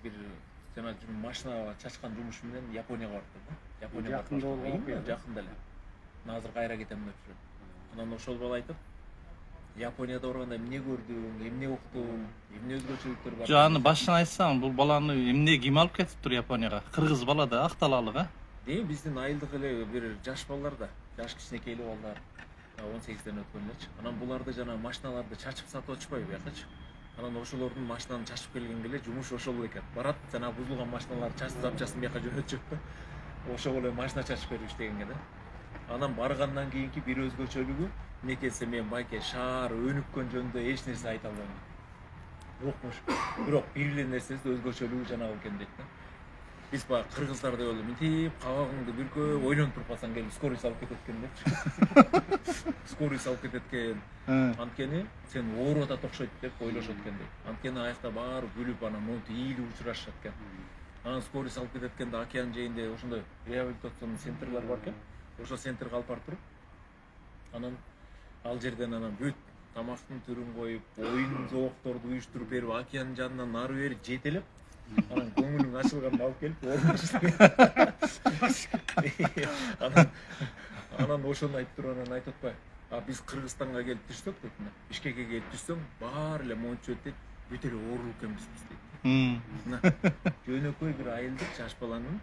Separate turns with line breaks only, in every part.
бир жана машина чачкан жумуш менен Японияга барып да. Японияга
Жакында болуп
жакында эле. Азыр кайра кетем деп жүрөм. Анан ошол бала айтып, Японияда барганда эмне көрдүң, эмне уктуң, эмне өзгөчөлүктөр бар?
Жо аны башынан айтсаң, бул баланы эмне ким алып кетиптир Японияга? Кыргыз бала да акталалык, а?
Биздин айылдык эле бир жаш балдар да, жаш кичинекей балдар. 18ден өткөн элечи. Анан буларды жана машиналарды чачып сатып атышпайбы бuyакачы. Анан ошолордун машинаны чачып келгенге эле жумуш ошол экен. Барат жана бузулган машиналарды чачып запчасын бияка жөнөтүп да. Ошол эле машина чачып берип иштегенге да. Анан баргандан кийинки бир өзгөчөлүгү некесе мен байке шаар өнүккөн жөнүндө эч нерсе айта албайм. Жокмуш. Бирок бир эле нерсеси өзгөчөлүгү жанагы экен дейт да. Биз баягы кыргыздар деп эле мынтип кабагыңды бүркөп ойлонуп туруп калсаң келип скорый салып кетет экен депчи. Скорый салып кетет экен. Анткени сен ооруп атат окшойт деп ойлошот экен дейт. Анткени аякта баары күлүп анан монтип ийилип учурашат экен. Анан скорый салып кетет экен да океан жээнде ошондой реабилитационный центрлер бар экен. Ошол центрге алып барып туруп анан ал жерден анан бүт тамактын түрүн коюп, оюн зоокторду уюштуруп берип, океандын жанынан нары бери жетелеп, анан көңүлүң ачылганын алып келип анан ошону айтып туруп анан айтып атпайбы? А биз Кыргызстанга келип түшсөк дейт, Бишкекке келип түшсөң, баары эле мончу өтөйт, бүт эле оору экенбиз биз дейт. Жөнөкөй бир айылдык жаш баланын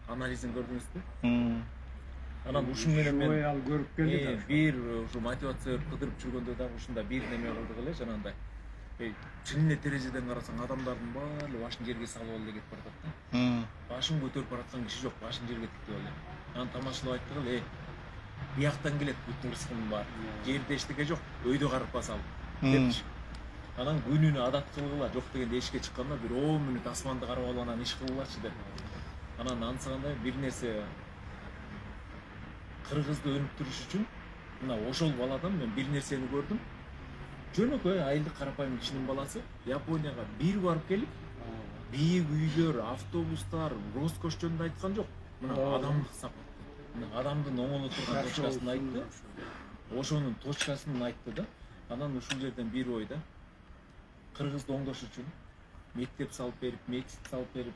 анализин көрдүңүзбү? Анан ушун менен мен
ал көрүп келди.
бир ушу мотивация кыдырып жүргөндө дагы ушундай бир неме кылдык эле жанагындай. Чын эле терезеден карасаң адамдардын баары эле башын жерге салып эле кетип баратат да. Башын көтөрүп бараткан киши жок, башын жерге тиктеп эле. Анан тамашалап айттык эле, бияктан келет бүт ырыскынын баары. Жерде эчтеке жок, өйдө карып басалы депчи. Анан күнүнө адат кылгыла, жок дегенде эшикке чыкканда бир 10 мүнөт асманды карап алып анан иш кылгылачы деп. Анан ансыгандай бир нерсе Кыргызды өнүктүрүш үчүн мына ошол баладан мен бир нерсени көрдүм. Жөнөкөй айылдык карапайым кишинин баласы Японияга бир барып келип, бийик үйлөр, автобустар, роскош жөнүндө айткан жок. Мына адамдык сапат. Мына адамдын оңоло турган точкасын айтты. Ошонун точкасын айтты да. Анан ушул жерден бир ой да. Кыргызды оңдош үчүн мектеп салып берип, мечит салып берип,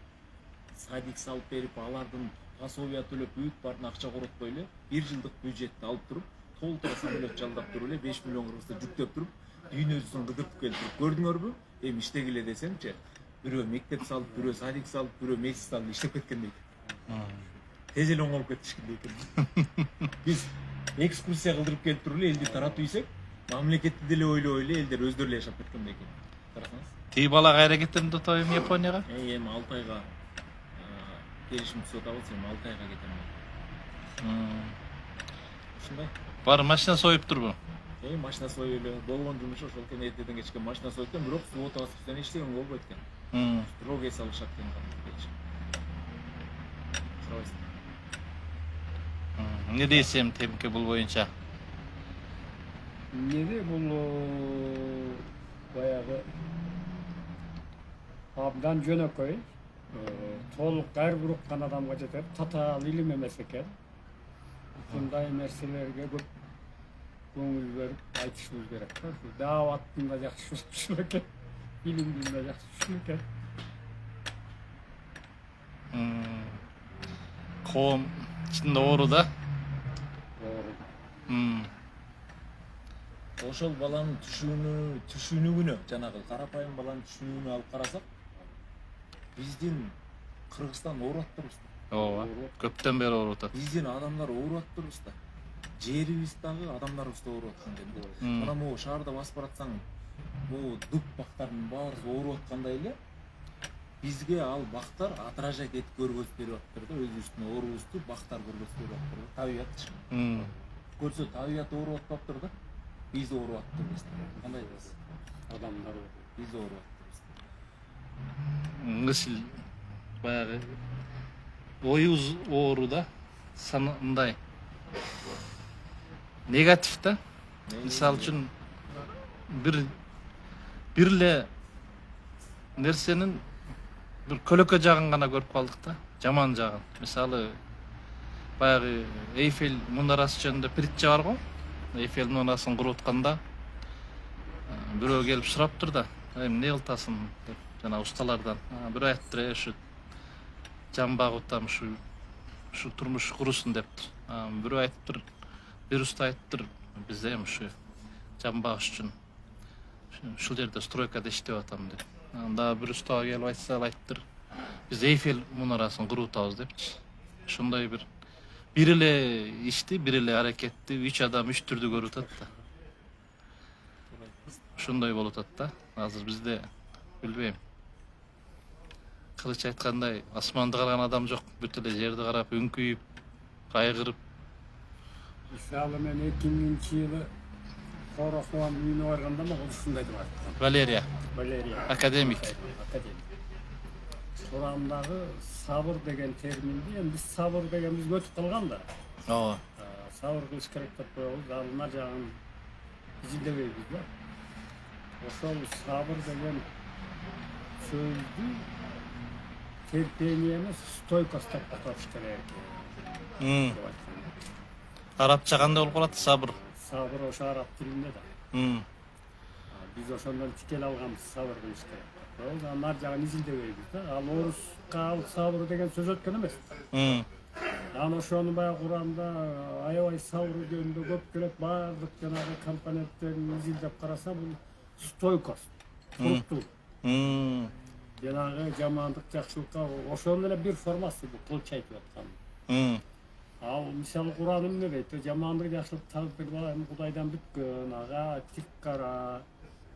садик салып берип, алардын пособия төлөп бүт баарын акча коротпой эле 1 жылдык бюджетти алып туруп, толтура самолет жалдап туруп эле 5 миллион кыргызды жүктөп туруп, дүйнө жүзүн кыдырып келтирип көрдүңөрбү? Эми иштегиле десеңчи, бирөө мектеп салып, бирөө садик салып, бирөө мечит салып иштеп кеткен дейт. Тез эле оңолуп кетишкен дейт. Биз экскурсия кылдырып келип туруп эле элди таратып ийсек, мамлекетти деле ойлой эле элдер өздөрү эле жашап кеткен экен. Карасаңыз.
Тиги бала кайра кетем деп атабы эми Японияга?
Эми 6 айга келишим түзүп атабыз, эми 6 айга кетем. Ушундай.
Бар машина союп турбу?
Машина союп эле болгон жумушу ошол экен, эртеден кечке машина союп экен, бирок суббота воскресенье иштеген болбойт экен. Строгий салышат экен.
Не дейсиң темке бул боюнча?
Эмнеде бул баягы абдан жөнөкөй, толук ар бир уккан адамга жетет, татаал илим эмес экен. Ушундай нерселерге көп көңүл берип айтышыбыз керек да. Дааваттын да жакшы ушул экен, илимдин да жакшы ушул экен.
Коом ичинде оору да?
Ошол баланын түшүнүгүнө, жанагы карапайым баланын түшүнүгүнө алып карасак, биздин Кыргызстан ооруп атпайбыз да.
Ооба, көптөн бери ооруп атат.
Биздин адамдар ооруп атпайбыз да. Жерибиз дагы адамдарыбыз да ооруп аткан экен. Мына могу шаарда басып баратсаң, могу дуп бактардын баары ооруп аткандай эле, бизге ал бактар отражать этип көргөзүп берип атыптыр да, өзүбүздүн оорубузду бактар көргөзүп берип атыптыр да, табият. Көрсө табият ооруп атпаптыр да, биз ооруп атпайбыз. Кандай дейсиз? Адамдар биз ооруп атпайбыз.
Мисыл баягы оюбуз оору да, мындай негатив да. Мисалы үчүн бир эле нерсенин бир көлөкө жагын гана көрүп калдык да, жаман жагын. Мисалы баягы Эйфель мунарасы жөнүндө притча бар го. Эйфель мунарасын куруп атканда бирөө келип сураптыр да, эмне кылтасың деп. жана ustalardan. Bir ayttılar şu can bagıtam şu turmuş kurusun deptir. Bir ayttılar, bir usta ayttılar bizde hem şu can bağış için şu yerde stroykada işlep atam dep. Daha bir usta gelip aytsa ayttılar. Biz Eyfel munarasını kurutabız depti. Şunday biriyle işti, biriyle hareketli, 3 adam 3 türlü görüp da. Şunday bolup da. Hazır bizde bilbeyim. Kılıç aytkanday asmanды karagan adam jok. Bütele жерди karap, ünküyüp, kaygırıp.
Misalı men 2000 yılı Korokovan uyuna varganda mı uşundaydı var.
Valeriya,
Valeriya.
akademik.
Akademik. Soramdagı sabır degen termindi. Endi sabır degen biz ötüp kalgan da.
Oo.
Sabır kılıç kerek dep koyabız. Alına jagın izildebeybiz da. Ошол sabır degen sözdü terpeniye emес стойкость деп аташ керек.
Arapça kандай olup kalat sabır.
Sabır oşo arap dilinde de. Biz ошондон тикеле алганбыз sabır кылыш керек. Ol ар жагын изилдебейбиз да. Ал орусска sabır деген сөз өткөн эмес. Анан ошону баягы Курамда аябай sabır жөнүндө көп келет, баардык жанагы компоненттерин изилдеп караса бул стойкость. Туруктуу. Жанагы жамандык, жакшылыкка ошонун эле бир формасы бул кылыч айтып аткан. Ал мисалы Куран эмне дейт? Жамандык, жакшылык табып бербейм, Кудайдан бүткөн, ага тик кара.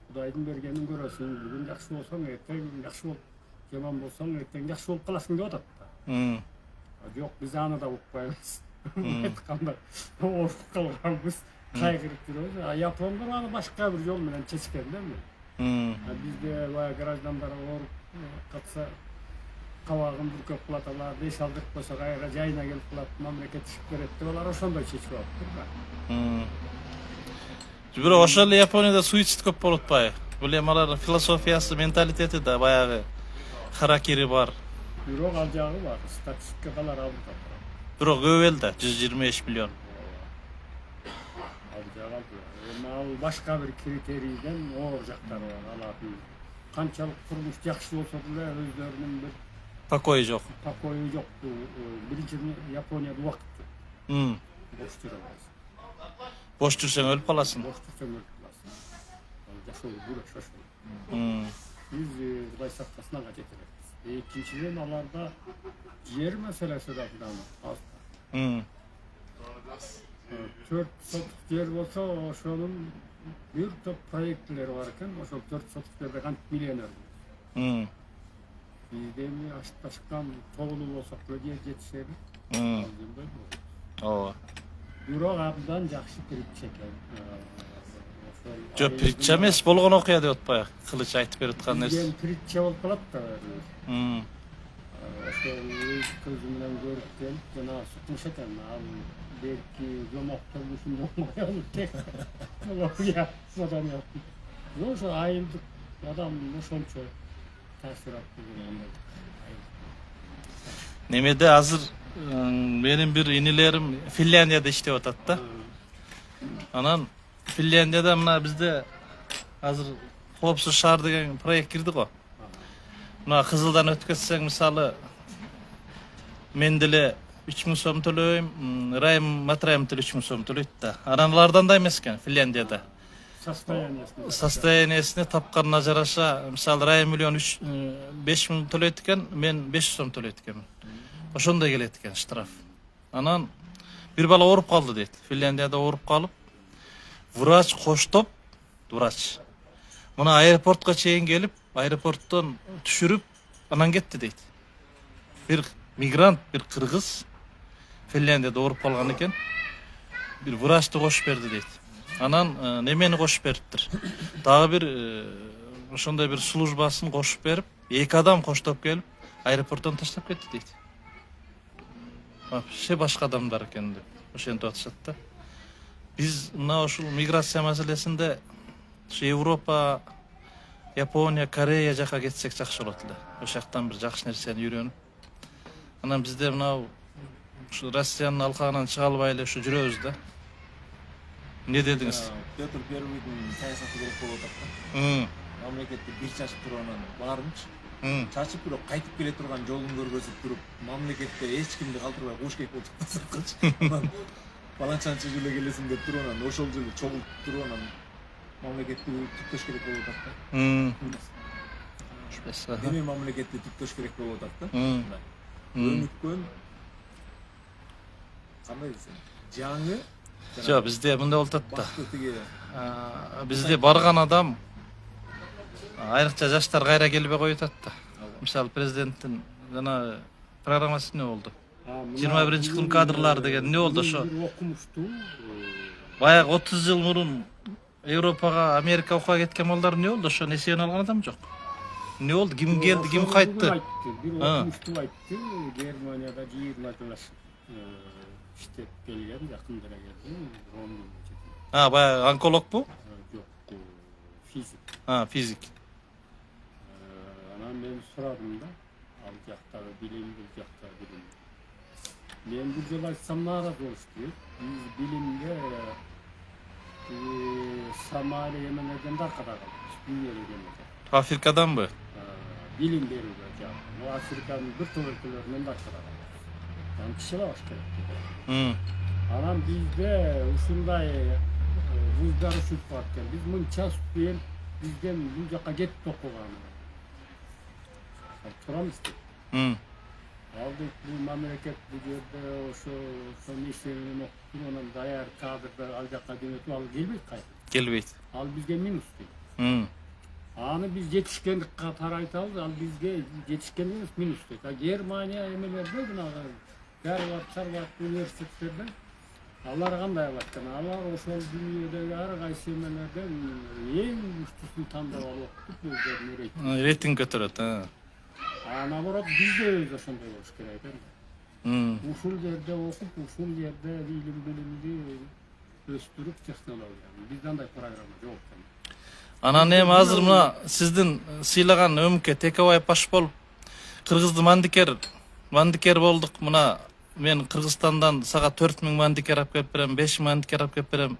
Кудайдын бергенин көрөсүң, бүгүн жакшы болсоң, эртең жакшы болуп, жаман болсоң, эртең жакшы болуп каласың деп атат да. Жок, биз аны да укпайбыз. Айтканда ооруп калганбыз, кайгырып жүрөбүз. Япондор аны башка бир жол менен чечкен да. Bizde bayağı garajdanlar olup katsa kavağın burkop kulatalar, 5 aldık koysa gayra jayına gelip kulat, memleket işipler etti, olar oşonda çeçip aldık da.
Bir oşalı Japonya'da suicid köp bolup bay. Bu lemalar filosofiyası, mentaliteti de bayağı harakiri var.
Bürok alacağı var, statistikalar aldı da.
Bürok övel de 125 milyon.
Alacağı aldı. Al başka bir kriteriyden olacaklar var. Allah'ım. Kançalık kurmuş yakışı olsa bile özlerinin bir
Pakoyu yok.
pakoyu yoktu. Birinci Japonya'da vakti. Boş duramaz.
Boş dursan ölüp kalasın.
Boş dursan ölüp kalasın. Yaşıyor, böyle şaşıyor. Biz Kuday saklasına kaç etileriz. İkinciden alarda yer meselesi de falan az. 4 sotuk yer bolsa oşonun bir top proyektleri varken oşo 4 sotuk yerde kanç milyoner. Bizde mi aşıktan toğulu bolsak böyle yer yetişeri.
Oo.
Bürok abdan jakşı kirip çeken.
Jö piritçe emes bolgon okuya деп атпай. Кылыч айтып берип аткан нерсе.
Bizden piritçe olup kalat da. Oşo öz közü bilen görüp gelip jana sıkmış eken. Belki yomakta düşündü olmayan tek ya adam yaptı. Yoksa ayıldık adam boşonça taşırattı yani.
Nemede hazır benim bir inilerim Finlandiyada işlep atat da. Anan Finlandiyada mına bizde hazır Koopsuz Şahar деген proyekt girdi go. Mına Kızıldan ötketseň misalı mendile 3000 so'm төлөйм, Райым Матрайым 3000 so'm төлөйт да. Аналардан да эмес экен Финляндияда. Состояниесине тапканына жараша, мисалы Райым миллион 5000 төлөйт экен, мен 500 so'm төлөйт экенмин. Ошондой келет экен штраф. Анан бир бала ооруп калды дейт. Финляндияда ооруп калып, врач коштоп, врач. Мына аэропортко чейин келип, аэропорттон түшүрүп, анан кетти дейт. Bir migranт, bir kırgız Finlandiyada ооруп калган экен. Bir врачты кошуп берди дейт. Анан немени кошуп бериптир. Дагы bir ошондой bir службасын кошуп берип, 2 адам коштоп келип, аэропорттон таштап кетти дейт. Вообще башка адамдар экен деп ошентип атышат да. Биз мына ушул миграция маселесинде Европа, Япония, Корея жака кетсек жакшы болот эле. Ошол жактан бир жакшы нерсени үйрөнүп. Анан бизде мынау ушу Россиянын алкагынан чыга албай эле ушу жүрөбүз да. Не дедиңиз?
Петр Первыйдын саясаты керек болуп атат да. Мамлекетти бир чачып тургандан баарынчы чачып бирок кайтып келе турган жолун көргөзүп туруп, мамлекетте эч кимди калтырбай куш керек болуп жатсакчы. Анан баланчанчы жылы келесиң деп туруп анан ошол жылы чогултуп туруп анан мамлекетти түптөш керек болуп атат да. Деме мамлекетти түптөш керек болуп атат да. Өнүккөн кандай десем, жаңы
Жок, бизде мындай болуп атат да.
бакты тиги
Бизде барган адам айрыкча жаштар кайра келбей коюп атат да. Мисалы президенттин жана программасы эмне болду? 21-жылдын кадрлары деген эмне болду ошо?
Окумуштуу.
Баягы 30 жыл мурун Европага, Америка окуга кеткен балдар эмне болду? Ошо несиени алган адам жок. Эмне болду? Ким келди, ким кайтты?
Бир окумуштуу айтты, Германияда 20 жаш иштеп келген, жакындыра келди.
Баягы онкологбу?
Жок, физик.
Физик.
Анан мен сурадым да, ал жактагы билим, бул жактагы билим. Мен бир жолу айтсам нааразы болушту. Биз билимге Сомалия менен аркада калдык. Дүйнөлүк
Африкаданбы?
Билим берүүгө жагы. Бул Африканын бир топ өлкөлөрүнөн аркада калдык. Анан кичилебаш керек. Анан бизде ушундай вуздар учуп бар экен. Биз мынча студент бизден бул жака кетип окуган. Турамыз деп. Алдык бул мамлекет бул жерде ошо несенин окуп, анан даяр кадрды ал жака жөнөтүп, ал келбейт кайра.
Келбейт.
Ал бизге минус дейт. Аны биз жетишкендик катары айтабыз, ал бизге жетишкен эмес, минус дейт. Германия эмелерде жанагы Гарвард университеттерде алар кандай кылат экен? Алар ошол дүйнөдөгү ар кайсы эмелерден эң күчтүүсүн тандап алып окуп, өздөрүнүн
Рейтинг көтөрөт.
Наоборот, бизде өз ошондой болуш керек экен. Ушул жерде окуп, ушул жерде билимди өстүрүп, технологияны. Бизде андай программа жок экен.
Анан эми азыр мына сиздин сыйлаган өмүккө Текебаев баш болуп, Кыргызды мандикер болдук. Мына мен Кыргызстандан сага 4000 мандикер алып келип берем, 5000 мандикер алып келип берем.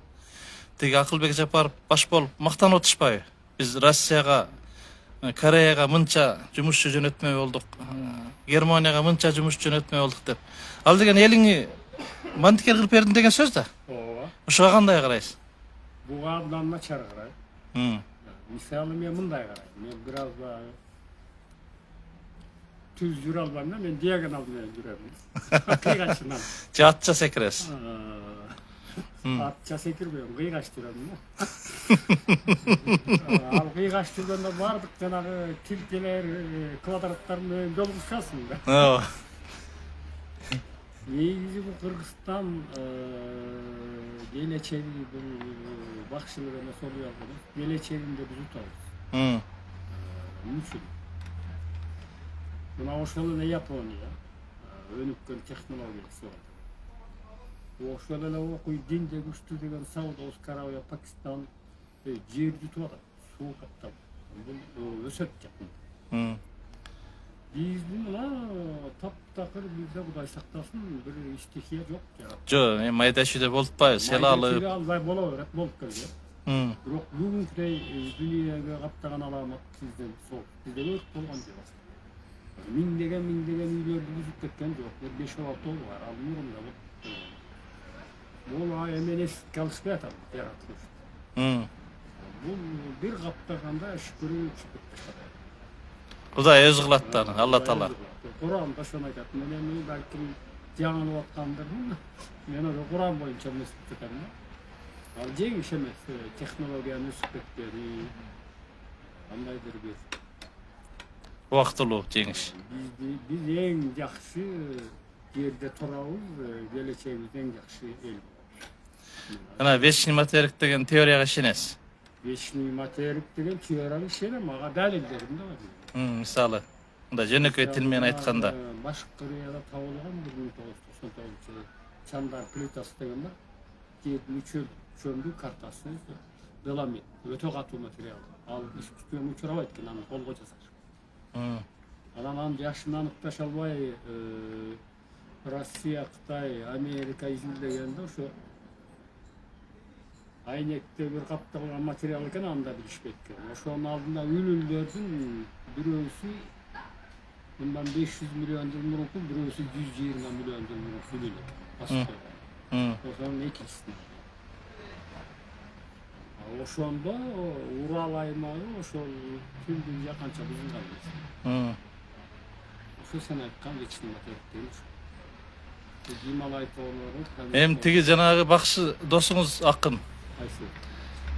Тиги Акылбек Жапаров баш болуп мактанып атышпайбы? Биз Россияга, Кореяга мынча жумушчу жөнөтмөй болдук, Германияга мынча жумушчу жөнөтмөй болдук деп. Ал деген элиңи мандикер кылып бердим деген сөз да.
Ооба.
Ошого кандай карайсыз?
Буга абдан начар карайм. Мисалы мен мындай карайм. Мен бир аз түз жүрө албайм да, мен диагонал менен жүрөм. Кыйгачынан.
Атча секиресиз.
Атча секирбейм, кыйгач жүрөм да. Ал кыйгач жүргөндө бардык жанагы тилкелер, квадраттар менен жолугушасың да. Негизи бул Кыргызстан келечеги бул бакшылык эмес болуп алган. Келечегинде биз утабыз. Мүмкүн. Мына ошол эле Япония өнүккөн технологиясы бар. Ошол эле окуй динде күчтүү деген Саудовская Аравия, Пакистан жер жутуп атат, суу каптап. Бул өсөт жакында. Биздин мына таптакыр бизде Кудай сактасын бир стихия жок.
Жок, майда шүйдө болуп атпайбы, сел алып.
Албай боло берет, болуп келген. Бирок бүгүнкүдөй дүйнөгө каптаган аламат бизден сол. Бизде өрт болгон жок. Миңдеген үйлөрдү бүзүп кеткен жок. 5-6 бар. Ал мурунда бул эмен эске алышпай атат, яратылыш. Бул бир каптаганда шүкүрүү чыгып кетет.
Кудай өз кылат да, Алла Таала.
Куранда ошону айтат. Мен балким жаңылып аткандырмын. Мен ошо Куран боюнча эсип кетем да. Ал жеңиш эмес, технологиянын өсүп кеткени, кандайдыр бир
Убактылуу жеңиш.
Биз эң жакшы жерде турабыз, келечегибиз эң жакшы эл.
Ана вечный материк деген теорияга ишенесиз?
Вечный материк деген теорияга ишенем, ага далилдерим да бар.
Мисалы, мындай жөнөкөй тил менен айтканда.
Башкы Кореяда табылган 1999-жылы Чандар плитасы деген бар. Жердин чөмдү картасы, доломит, өтө катуу материал. Ал ишке учурабайт экен, аны колго жасаш. Анан жашын аныкташа албай Россия, Кытай, Америка изилдегенде ошо айнекте бир капталган материал экен, анда билишпейт экен. Ошонун алдында үлүлдөрдүн бирөөсү Bundan 500 milyon yıl murunku, burası 120 milyon yıl murunku bile. Aslında. O zaman ikisini. Oşonda Ural aymağı, oşol tüm dünya kança bizim kalmış. Şu sen aytkan geçtim değil. Himalay toğları.
Hem tigi janagı bakşı dosunuz Akın.
Aysı.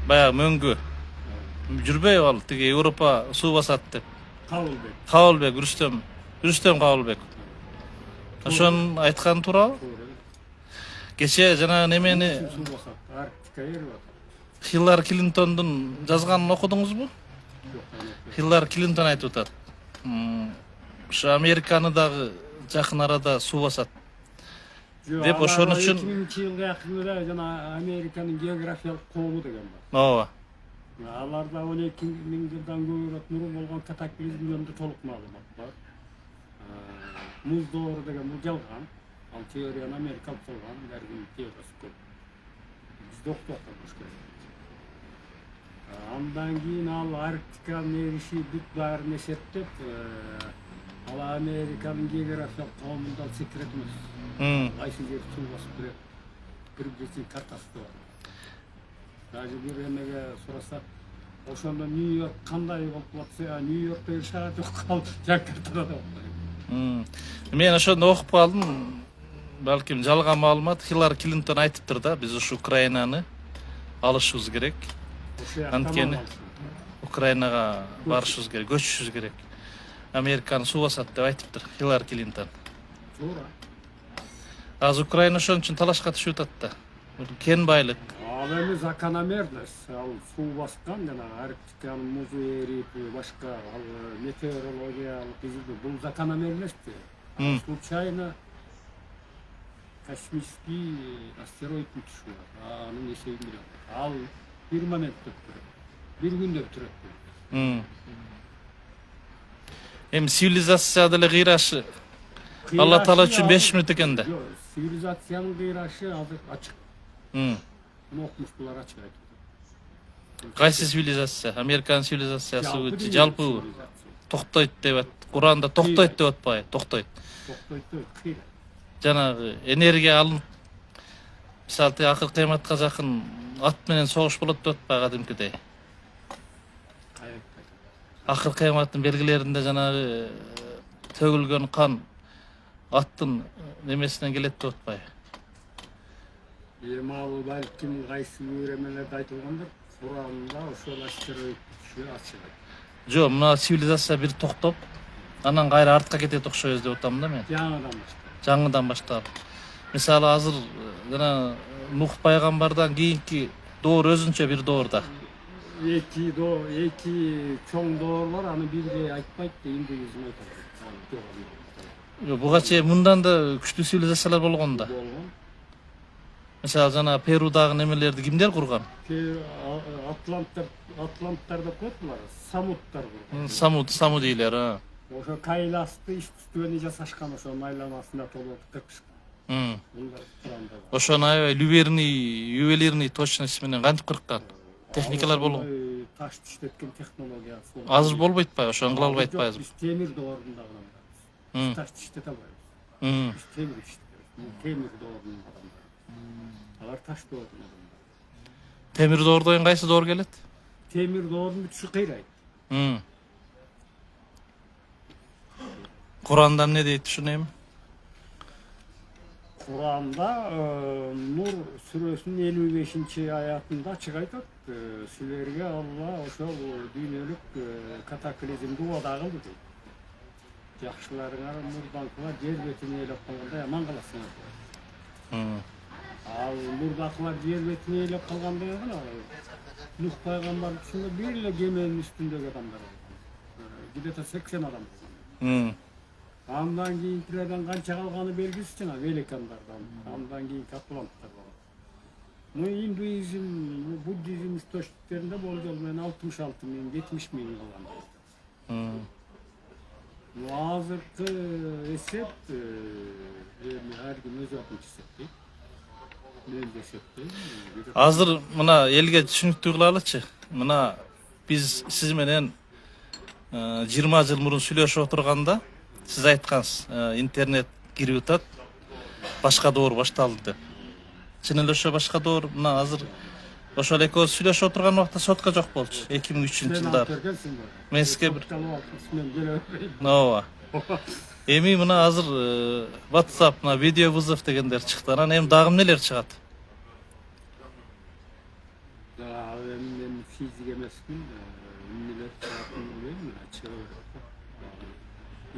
Bayağı möngü. Jurbey al tigi Europa su basat dep.
Kavulbek.
Kavulbek Rüstem Kavulbek. Oşon aytkan tural. Geçe jana nemeni
Su basat. Arktika yeri var.
Hillary Clinton'dun жазганын okudunuz mu? Hillary Clinton aytып atat. Şu Amerikаны dagı jakın arada su basat. Dep oşon üçün
2000 yılga yakınlara jana Amerikanın geografiyalыk koğumu degen var.
Ооба.
Alarda 12 bin yıldan göbürök nuru bolgan kataklizm yönünde toluk malumat var. Muz doğru degen bu jalgan. Al teoriyan Amerika bolgan, dergin teoriyası köp. Biz doktor tapmış kerak. Andan keyin al Arktika nerişi büt bарын esептеп, al Amerikanın geografiyalыk koğumundan sekretmez. Ayşı jeri su basıp berет. Bir birisinin kartası da var. Даже bir emege sorasa, oşonda New York kanday bolup atsa, New York'ta şahat yok kal, Jakarta'da da yok.
Men oşonda okup kaldım. Balkim жалган маалымат Hillary Clinton aytıptır da biz şu Ukraynanı alışımız gerek. Antkeni Ukraynaga barışımız gerek, göçüşümüz gerek. Amerikanı su basat dep aytıptır Hillary Clinton.
Doğru.
Az Ukrayna oşon üçün talaşka түшүп атат da. Ken baylık.
Ağabeyimiz закономерность, al su baskan, jana Arktika'nın muzu eriyip, başka al meteorologiyalыk izildi. Bu закономерность. Случайно космический астероидтің түші var. Анын есебін білем. Ал bir момент өттүрөт. Bir günde өттүрөt.
Hem sivilizasiyada эле кыйрашы Allah Taala üçün 5 minut eкен de.
Sivilizasyonun kıyraşı azır açık. Bunu okumuştular açık aytып.
Kaysi sivilizasiya? Amerikan sivilizasiyası жалпы токtoyт деп at. Kur'an'da toktoyt деп atpay, toktoyt.
Toktoyt деп kıyra.
Janagı energiya alınıp misal akır kıymatga jakın at menen soğuş bolat деп atpay kadimkidey. Akır kıymatın belgilerinde janagı tөгүлгөн kan attın nemesinden gelet деп atpay.
Mal balkim qaysı öğrenmelerde aytılgandır. Kur'an'da oşol asteroid düşüyor açık.
Jo, muna sivilizasiya bir toktop, anan gayri artka ketet okşoyuz деп atam da men.
Жаңадан başta.
Жаңыдан баштап. Мисалы азыр жана Нух пайгамбардан кийинки доор өзүнчө бир доорда.
Eki çoğ doğrular, anı biri aytmayt da Hinduizm aytadi.
Буга чейин мындан да күчтүү цивилизациялар болгон да. Мисалы жана Перудагы немелерди кимдер курган?
Atlantlar da koydular, Samutlar kurgan.
Саму дейлер, ha.
Oşo kaylastı iş üstüne jasaşkan oşo maylamasında tolup kırpışkan. Bunlar Kur'an'da var.
Ошону аябай ювелирный точность менен кантип кырккан? Техникалар болгон.
Taş işletken teknologiyası.
Азыр болбойт атпайбы? Ошону кыла албайт атпайбызбы?
Biz temir doğrunda adamlarız. Taş işlete bayız. Biz temir işletiyoruz. Temir doğrunda adamlarız. Alar taş doğrunda adamlarız.
Темир доордойн кайсы доор келет?
Temir doğrunun bütüşü kıyraydı.
Kur'an'dan ne deyip düşüneyim?
Kur'an'da Nur Suresi'nin 55. ayetinde açık aytат. Sizlerge Allah oşol dünyelik kataklizm duada kıldı deydi. Yaxşılarına nurdan kılar, yer betini eylep kalganda yaman kalasınız. Al nurdakilar yer betini eylep kalganda yaman Nuh paygambar dışında birle gemenin üstündeki adamlar. Gidete 80 adam. Ondan keyinkilerden kança kalganı belgisi için velikanlardan. Ondan keyin kaplantılar var. Bu Hinduizm, Buddizm istoşluklarında bolcalmayan 66 bin, 70 bin olan. Bu hazırkı esep, her gün öz atmış esepti.
Азыр мына элге түшүнүктүү кылалычы. Мына биз сиз менен 20 жыл мурун сүйлөшүп отурганда Siz aytkanсыз, интернет кирип атат, башка доор башталды деп. Чын эле ошо башка доор мына азыр ошол экөөбүз сүйлөшүп отурган убакта сотка жок болчу. 2003-жылдары. Мен сизге бир ооба. Эми мына азыр WhatsApp, мына видео вызов дегендер чыкты. Анан эми дагы эмнелер чыгат?
Мен физик эмесмин, эмнелер чыгатын билбейм,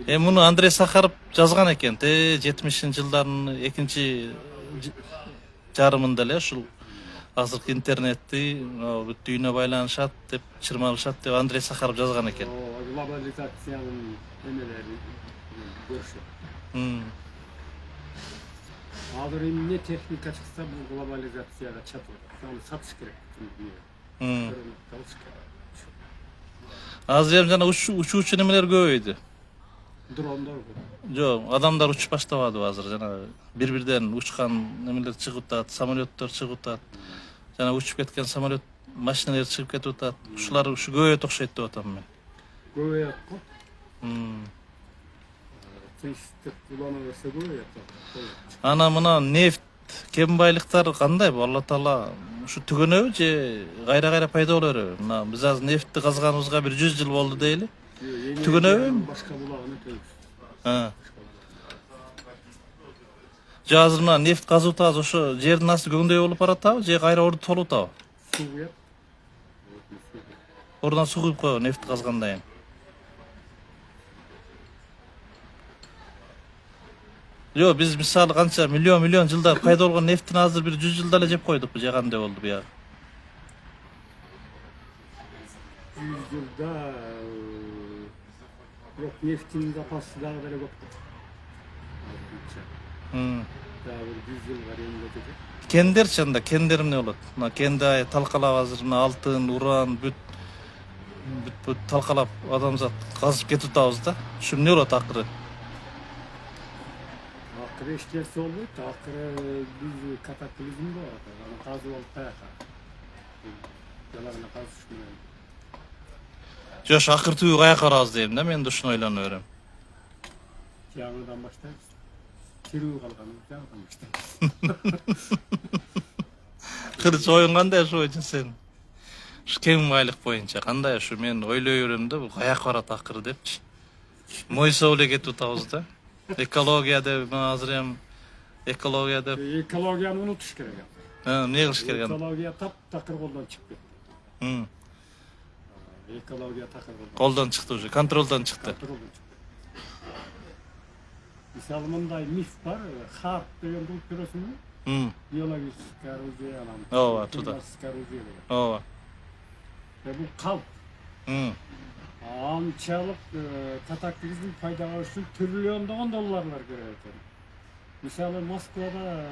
Эми муну Андрей Сахаров жазган экен, 70-жылдардын экинчи жарымында эле ушул азыркы интернетти бүт дүйнө байланышат деп, чырмалышат деп Андрей Сахаров жазган экен.
Глобализациянын эмелери көрүшөт. Азыр эмне техника чыкса, бул глобализацияга чатып атат. Аны сатыш керек.
Азыр эми жана учуучу немелер көбөйдү.
Дрондор.
Жок, адамдар учуп баштабады азыр. Жана бир-бирден учкан немелер чыгып атат, самолеттор чыгып атат. Жана учуп кеткен самолет машиналар чыгып кетип атат. Ушулар ушу көбөйөт окшойт деп атам мен.
Көбөйөт го. Тынчтык улана берсе көбөйөт.
Ана мына нефть кен байлыктары кандай? Алла Таала ушу түгөнөбү же кайра пайда боло береби? Мына биз азыр нефтти казганыбызга бир 100 жыл болду дейли. Түгөнөбү?
Башка булагына төйүп.
Же азыр мына нефть казып атабыз, ошо жердин асты көгүндөй болуп баратабы же кайра орду толуп атабы?
Суу куят.
Ордон суу куюп коебу нефть казгандан кийин. Жок, биз мисалы канча миллион жылдар пайда болгон нефтини азыр бир 100 жылда эле жеп койдукпу, же кандай болду буяга?
100 жылда бирок нефтинин запасы дагы деле көп. Дагы бир 100 жылга чейин кетет.
Кендерчи анда, кендер эмне болот? Мына кенди талкалап азыр мына алтын, уран бүт талкалап адамзат казып кетип атабыз да. Ушу эмне болот акыры?
Акыры эч нерсе болбойт. Акыры биз катаклизм болот. Аны казып алып каяка. Жалагына казыш менен.
Жош, акыр түбү каяка барабыз дейм да, мен да ушуну ойлонуп берем.
Жаңыдан баштайбыз. Тирүү калганыбыз жаңыдан баштайбыз.
Кырч оюң кандай ушу боюнча сен? Ушу кен байлык боюнча кандай ушу мен ойлой берем да, бул каяка барат акыры депчи. Мойсоо эле кетип атабыз да. Экология деп азыр эми экология деп.
Экологияны унутуш керек.
Эмне кылыш керек анда?
Экология таптакыр колдон чыгып кетти. Экология такыр
колдон чыкты уже, контролдон чыкты.
Мисалы мындай миф бар, харп дегенди угуп көрөсүңбү? Биологическое оружие, анан.
Ооба, туда. Ооба.
Бул калп. Анчалык катаклизм пайдага үчүн триллиондогон долларлар керек экен. Мисалы Москвада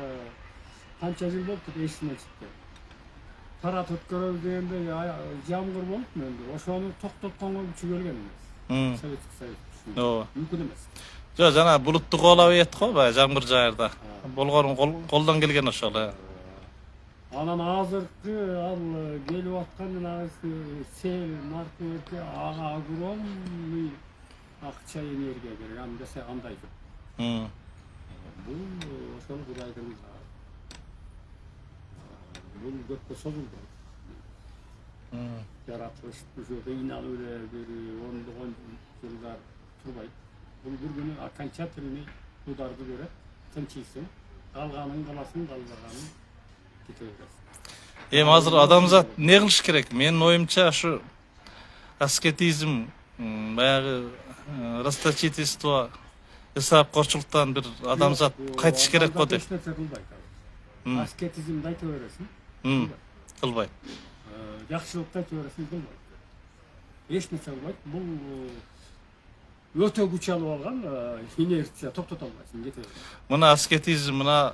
канча жыл болду эсиме чыкты. Тарат өткөрөбүз дегенде жамгыр болуп менде. Ошону токтотконго күчү келген эмес. Советский Союз.
Ооба.
Мүмкүн эмес.
Жок, жана булутту каалап ийет го, баягы жамгыр жаярда. Болгонун колдон келген ошол.
Анан азыркы ал келип аткан жана сел маркетке огромный акча энергия керек. Аны десе андай жок. Бул ошол Кудайдын бул көпкө созулду. Жаратылыш ушу кыйналып эле бир ондогон жылдар турбайт. Бул бир күнү окончательный ударды берет. Тынчыйсың, калганын каласың, калбаганын кете бересиң.
Эми азыр адамзат эмне кылыш керек? Менин оюмча ушу аскетизм, баягы расточительство, ысырапкорчулуктан бир адамзат кайтыш керек го деп.
Аскетизмди айта бересиң.
Кылбайт.
Жакшылыкты айта бересиң, кылбайт. Эч нерсе кылбайт. Бул өтө күч алып алган инерция, токтото албайсың, кете бересиң.
Мына аскетизм, мына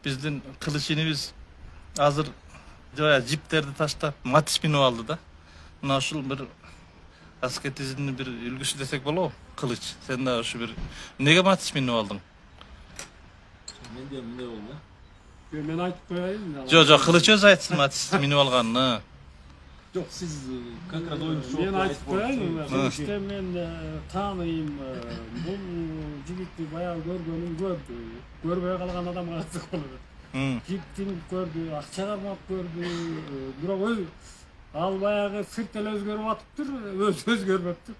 биздин кылыч инибиз азыр жиптерди таштап матис минип алды да. Мына ушул бир аскетизмдин бир үлгүсү десек болобу? Кылыч. Сен да ушу бир эмнеге матис минип алдың?
Менде мындай болду да.
Мен айтып коеюн.
Жок, кылыч өзү айтсын матис минип алганын.
Жоқ, сіз как раз ойыңызды
Мен айтып коеюн,
Hı.
işte men таанıyым, бул жигитти баягы көргөнүм көрдү. Көрбөй калган адамга кызык болот.
Hı.
Жигиттин көрдү, акча кармап көрдү, бирок ал баягы сырт эле өзгөрүп атыптыр, өзгөрбөптүр.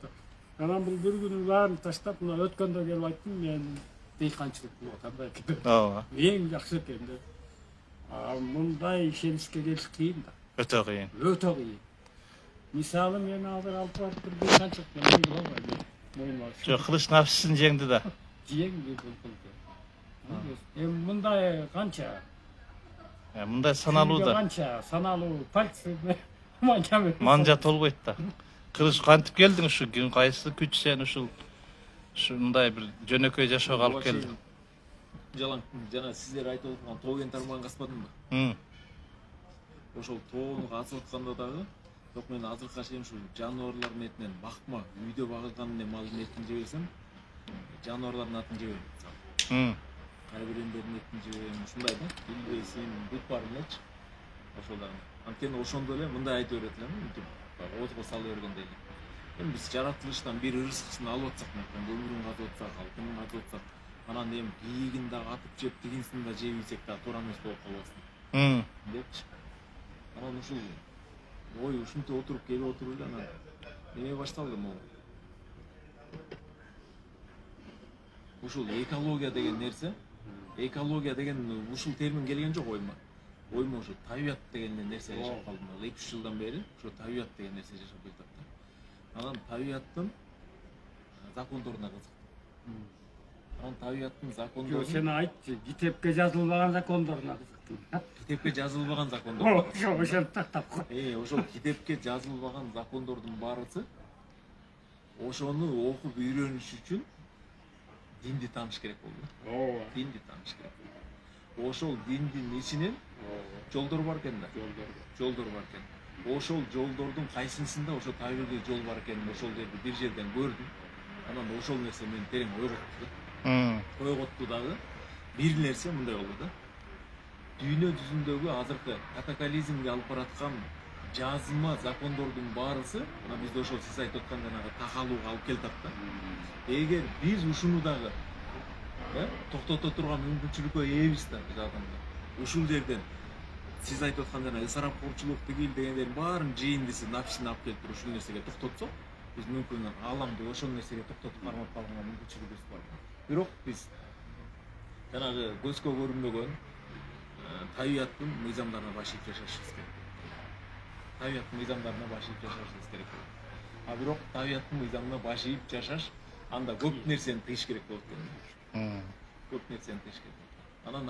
Анан бул бир күнү баарын таштап, мына өткөндө келип айттым, мен дыйканчылык кылып атам да.
Ооба.
Эң жакшы экен деп. Мындай ишеничке келиш кыйын да.
Өтө кыйын.
Өтө кыйын. Мисалы мен азыр алып барып бир дыйканчылык менен кыла албайм. Моюнга
Жок, кылыч нафсин жеңди да.
жеңди бул кылды. Мындай канча?
Мындай саналуу да.
Канча саналуу пальцы манча.
Манжа толбойт да. Кылыч кантип келдиң ушу күн кайсы күч сен ушундай бир жөнөкөй жашоого алып келди?
Жалаң, жана сиздер айтып отурган тоо кен тармаган каспадымбы? Ошол тоону касып атканда дагы, жок мен азыркыга чейин ушу жаныбарлардын этинен бакма, үйдө багылган малдын этин жебесем, жаныбарлардын атын жебейм. Карабирендердин этин жебейм, ушундай да, билбейсиң, бүт бар элечи. Ошол дагы. Анткени ошондо эле мындай айтып берет элем, мынтип отго сала бергендей эле. Эми биз жаратылыштан бир ырыскысын алып атсак, өмүрүн катып атсак, алтынын катып атсак, анан эми бийигин дагы атып жеп, тигинсин да жебейсек да туура эмес болуп калбасын депчи. Анан ушул ой ушинтип отуруп келип отуруп эле анан эме башталды могу. Ушул экология деген нерсе, экология деген ушул термин келген жок ойума. Ойума ушу табият деген нерсе жашап калды. 2-3 жылдан бери ушу табият деген нерсе жашап келатат. Анан табияттын закондоруна кызыктым. Анан табияттын закондору
Сен айтчы, китепке жазылбаган закондоруна кызыктым.
китепке жазылбаган закондор.
Ошону тактап кой.
Ошол китепке жазылбаган закондордун баарысы ошону окуп үйрөнүш үчүн динди тааныш керек болду.
Ооба.
Динди тааныш керек болду. Ошол диндин ичинен жолдор бар экен да. Жолдор бар экен. Ошол жолдордун кайсынысында ошо табигый жол бар экенин ошол жерде бир жерден көрдүм. Анан ошол нерсе мени терең ойготту да. Ойготту дагы бир нерсе мындай болду да. Дүйнө жүзүндөгү азыркы катаклизмге алып бараткан жазма закондордун баарысы мына бизде ошол сиз айтып аткан жанагы такалууга алып келип атат да. Эгер биз ушуну дагы токтото турган мүмкүнчүлүккө ээбиз да биз адамдар. Ушул жерден сиз айтып аткан жана ысырапчылык тигил дегендердин баарын жыйындысы нафсине алып келип туруп ушул нерсеге токтотсок, биз мүмкүн ааламды ошол нерсеге токтотуп кармап калганга мүмкүнчүлүгүбүз бар. Бирок биз жанагы көзгө көрүнбөгөн табияттын мыйзамдарына баш ийип жашашыбыз керек. Табияттын мыйзамдарына баш ийип жашашыбыз керек. Бирок табияттын мыйзамына баш ийип жашаш анда көп нерсени тыйыш керек болот экен. Көп нерсени тыйыш керек. Анан